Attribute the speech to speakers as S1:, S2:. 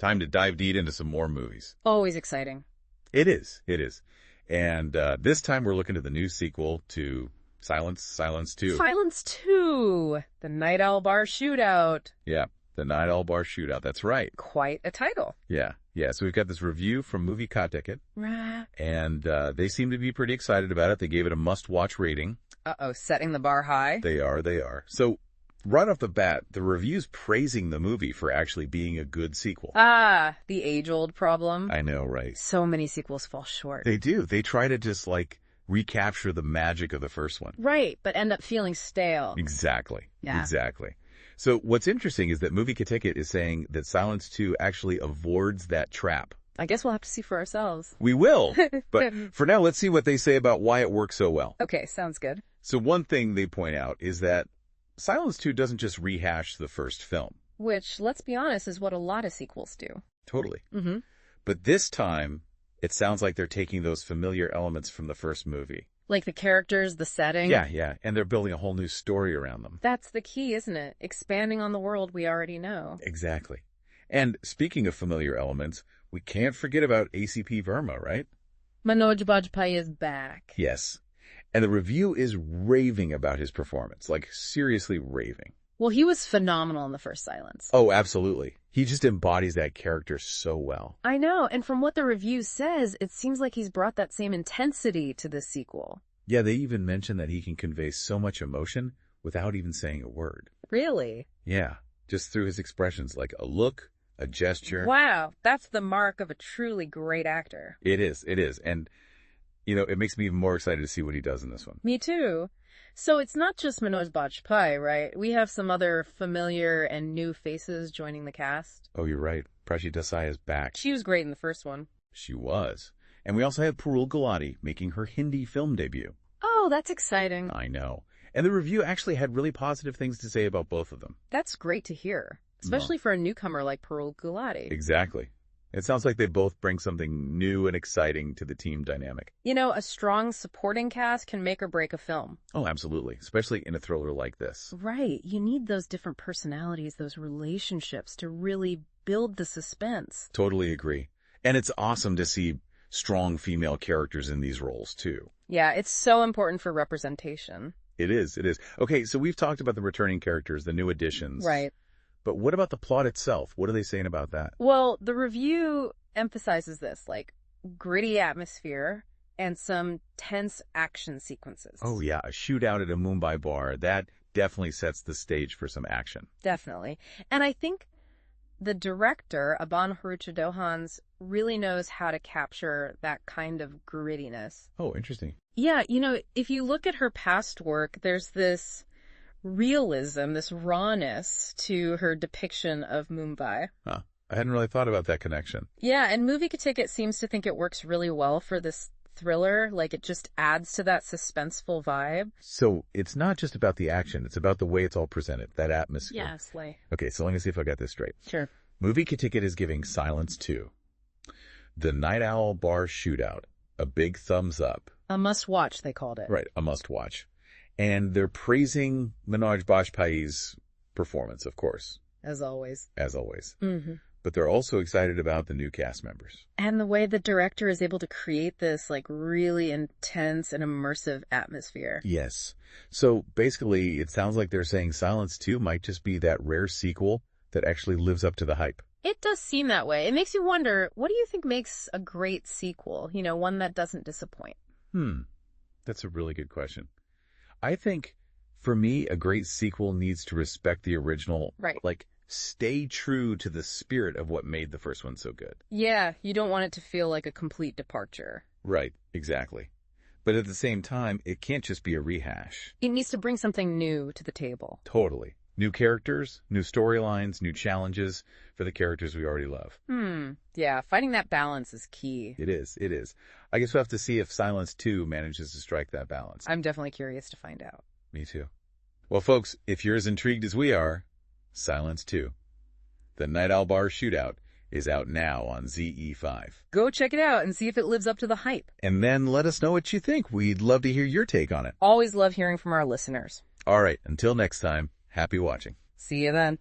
S1: Time to dive deep into some more movies.
S2: Always exciting.
S1: It is. It is. And this time we're looking at the new sequel to Silence 2.
S2: Silence 2. The Night Owl Bar Shootout.
S1: Yeah, the Night Owl Bar Shootout. That's right.
S2: Quite a title.
S1: Yeah. So we've got this review from MovieKaTicket.
S2: Right.
S1: And they seem to be pretty excited about it. They gave it a must-watch rating.
S2: Uh-oh, setting the bar high.
S1: They are. So right off the bat, the review's praising the movie for actually being a good sequel.
S2: Ah, the age-old problem.
S1: I know, right?
S2: So many sequels fall short.
S1: They do. They try to just, recapture the magic of the first one.
S2: Right, but end up feeling stale.
S1: Exactly.
S2: Yeah.
S1: Exactly. So what's interesting is that MovieKaTicket is saying that Silence 2 actually avoids that trap.
S2: I guess we'll have to see for ourselves.
S1: We will. But for now, let's see what they say about why it works so well.
S2: Okay, sounds good.
S1: So one thing they point out is that Silence 2 doesn't just rehash the first film.
S2: Which, let's be honest, is what a lot of sequels do.
S1: Totally.
S2: Mm-hmm.
S1: But this time, it sounds like they're taking those familiar elements from the first movie.
S2: Like the characters, the setting.
S1: Yeah. And they're building a whole new story around them.
S2: That's the key, isn't it? Expanding on the world we already know.
S1: Exactly. And speaking of familiar elements, we can't forget about ACP Verma, right?
S2: Manoj Bajpayee is back.
S1: Yes. And the review is raving about his performance, seriously raving.
S2: Well, he was phenomenal in the first Silence.
S1: Oh, absolutely. He just embodies that character so well.
S2: I know, and from what the review says, it seems like he's brought that same intensity to this sequel.
S1: Yeah, they even mention that he can convey so much emotion without even saying a word.
S2: Really?
S1: Yeah, just through his expressions, like a look, a gesture.
S2: Wow, that's the mark of a truly great actor.
S1: It is. And, it makes me even more excited to see what he does in this one.
S2: Me too. So it's not just Manoj Bajpayee, right? We have some other familiar and new faces joining the cast.
S1: Oh, you're right. Prachi Desai is back.
S2: She was great in the first one.
S1: She was. And we also had Parul Gulati making her Hindi film debut.
S2: Oh, that's exciting.
S1: I know. And the review actually had really positive things to say about both of them.
S2: That's great to hear, especially for a newcomer like Parul Gulati.
S1: Exactly. It sounds like they both bring something new and exciting to the team dynamic.
S2: A strong supporting cast can make or break a film.
S1: Oh, absolutely. Especially in a thriller like this.
S2: Right. You need those different personalities, those relationships to really build the suspense.
S1: Totally agree. And it's awesome to see strong female characters in these roles, too.
S2: Yeah, it's so important for representation.
S1: It is. Okay, so we've talked about the returning characters, the new additions.
S2: Right.
S1: But what about the plot itself? What are they saying about that?
S2: Well, the review emphasizes this, gritty atmosphere and some tense action sequences.
S1: Oh, yeah, a shootout at a Mumbai bar. That definitely sets the stage for some action.
S2: Definitely. And I think the director, Aban Bharucha Deohans, really knows how to capture that kind of grittiness.
S1: Oh, interesting.
S2: Yeah, if you look at her past work, there's this realism, this rawness to her depiction of Mumbai.
S1: Huh. I hadn't really thought about that connection.
S2: Yeah, and MovieKaTicket seems to think it works really well for this thriller. It just adds to that suspenseful vibe.
S1: So it's not just about the action. It's about the way it's all presented, that atmosphere.
S2: Yes,
S1: Okay, so let me see if I got this straight.
S2: Sure.
S1: MovieKaTicket is giving Silence 2, The Night Owl Bar Shootout, a big thumbs up.
S2: A must-watch, they called it.
S1: Right, a must-watch. And they're praising Manoj Bajpayee's performance, of course.
S2: As always.
S1: Mm-hmm. But they're also excited about the new cast members.
S2: And the way the director is able to create this, really intense and immersive atmosphere.
S1: Yes. So basically, it sounds like they're saying Silence 2 might just be that rare sequel that actually lives up to the hype.
S2: It does seem that way. It makes you wonder, what do you think makes a great sequel? One that doesn't disappoint.
S1: That's a really good question. I think, for me, a great sequel needs to respect the original.
S2: Right.
S1: Stay true to the spirit of what made the first one so good.
S2: Yeah, you don't want it to feel like a complete departure.
S1: Right, exactly. But at the same time, it can't just be a rehash.
S2: It needs to bring something new to the table.
S1: Totally. New characters, new storylines, new challenges for the characters we already love.
S2: Yeah, finding that balance is key.
S1: It is. I guess we'll have to see if Silence 2 manages to strike that balance.
S2: I'm definitely curious to find out.
S1: Me too. Well, folks, if you're as intrigued as we are, Silence 2, The Night Owl Bar Shootout, is out now on ZE5.
S2: Go check it out and see if it lives up to the hype.
S1: And then let us know what you think. We'd love to hear your take on it.
S2: Always love hearing from our listeners.
S1: All right, until next time, happy watching.
S2: See you then.